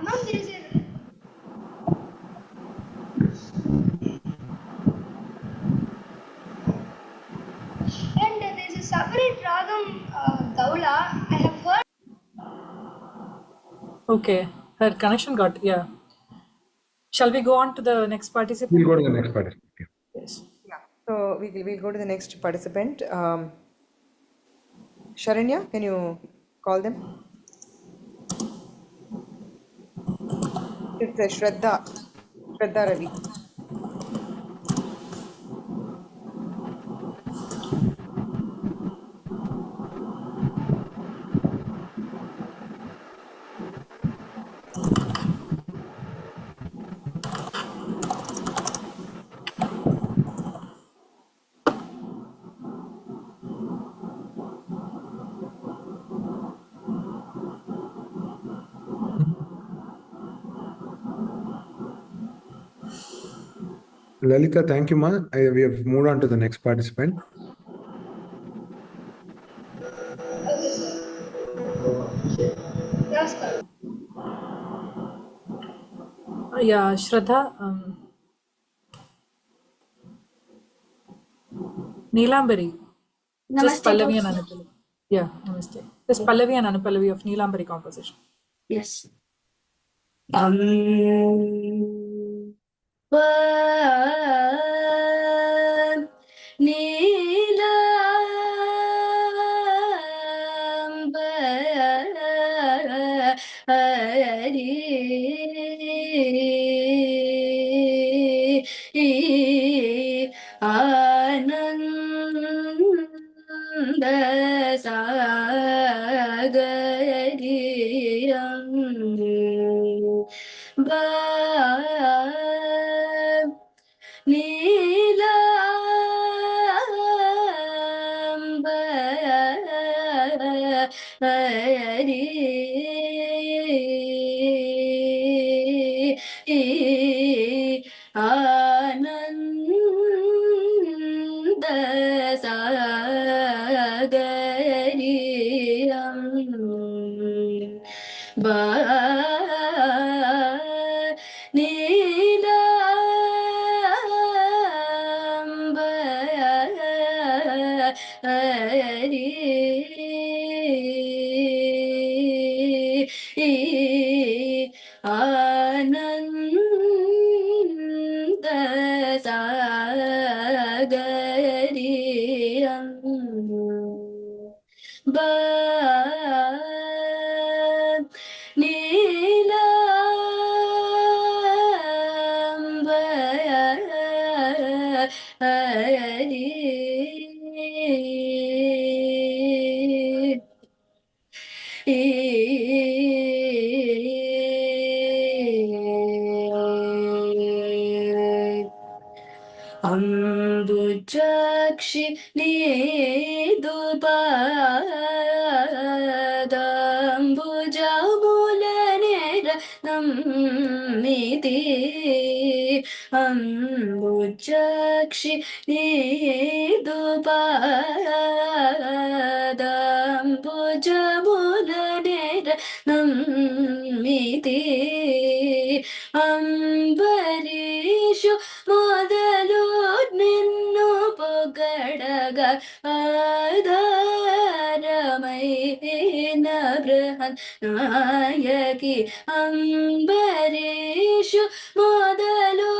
Ma'am, there is a and there is a separate ragam Daula. I have heard. Okay, her connection got, yeah. Shall we go on to the next participant? We'll go to the next participant. Yes. Yeah. So we'll go to the next participant. Sharanya, can you call them? It's Shraddha Ravi. Lalita, thank you, ma. We have moved on to the next participant. Okay, sir. Namaskar. Yeah, Shraddha, Neelambari. Just Namaste, Pallavi and Coach. Anupallavi. Yeah, namaste. Just Pallavi and Anupallavi of Neelambari composition. Yes. Va Ananda Sagariyam Ba Ananda Sagariyam Ba Ananda Sagariyam Ba Ambujakshi Nidupadaambujamulane Namiti Ambujakshi Nidupadaambujamulane Namiti Ambarishu ಮೊದಲು ನಿನ್ನು ಪೊಗಡಗ ಆಧಾರಮೈನ ಬೃಹನ್ ನಾಯಕಿ ಅಂಬರೀಷು ಮೊದಲು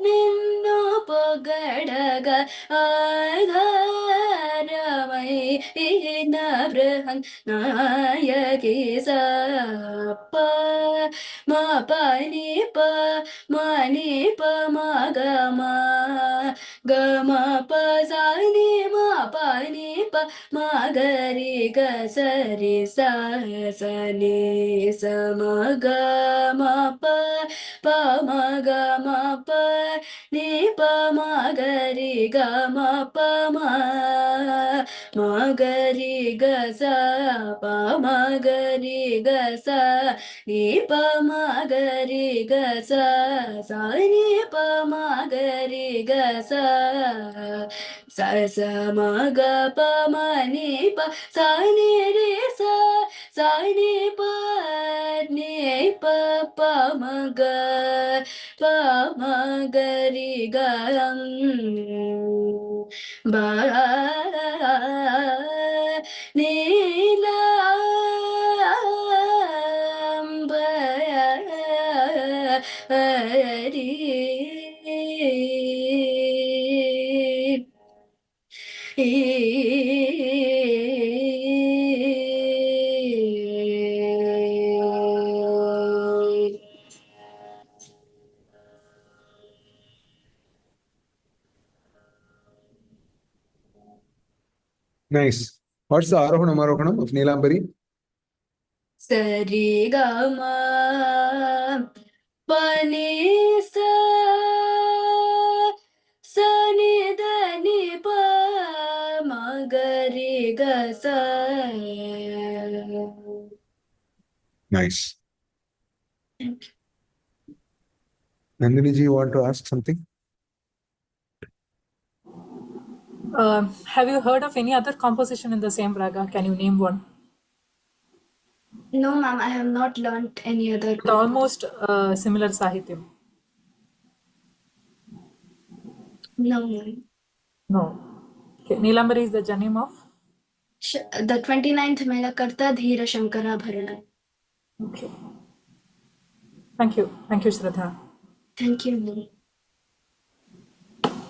ನಿನ್ನು ಪೊಗಡಗ ಆಧಾರಮೈನ ಬೃಹನ್ ನಾಯಕಿ ಸಪ್ಪ ಮ ಪನಿ ಪ ಮನಿ ಪ ಮ ಗ ಮ ಗ ಮ ಪ ಸ ನಿ ಮ ಪ ನಿ ಪ ಮ ಗ ರಿ ಗ ಸ ರಿ ಸ ಸ ನಿ ಸ ಮ ಗ ಮ ಪ ಪ ಮ ಗ ಮ ಪ ನಿ ಪ ಮ ಗ ರಿ ಗ ಮ ಪ ಮ ಮ ಗ ರಿ ಗ ಸ ಪ ಮ ಗ ರಿ ಗ ಸ ni pa ma ga ri ga sa sa ni pa ma ga ri ga sa sa sa ma ga pa ma ni pa sa ni pa ni pa pamag pamagari gam ba Nice. What's the Arohanam Arohanam of Neelambari? Sari gama pani sa sani dani pa magari ga sa. Nice. Nandini ji, you want to ask something? Have you heard of any other composition in the same raga? Can you name one? No, ma'am, I have not learnt any other. With almost similar sahityam. No, ma'am. No. Okay. Neelambari is the Janim of? The 29th Melakarta Dhira Shankara Bharana. Okay. Thank you. Thank you, Shraddha. Thank you, ma'am.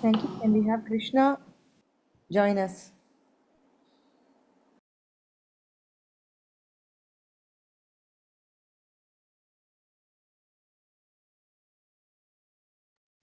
Thank you. Can we have Krishna join us?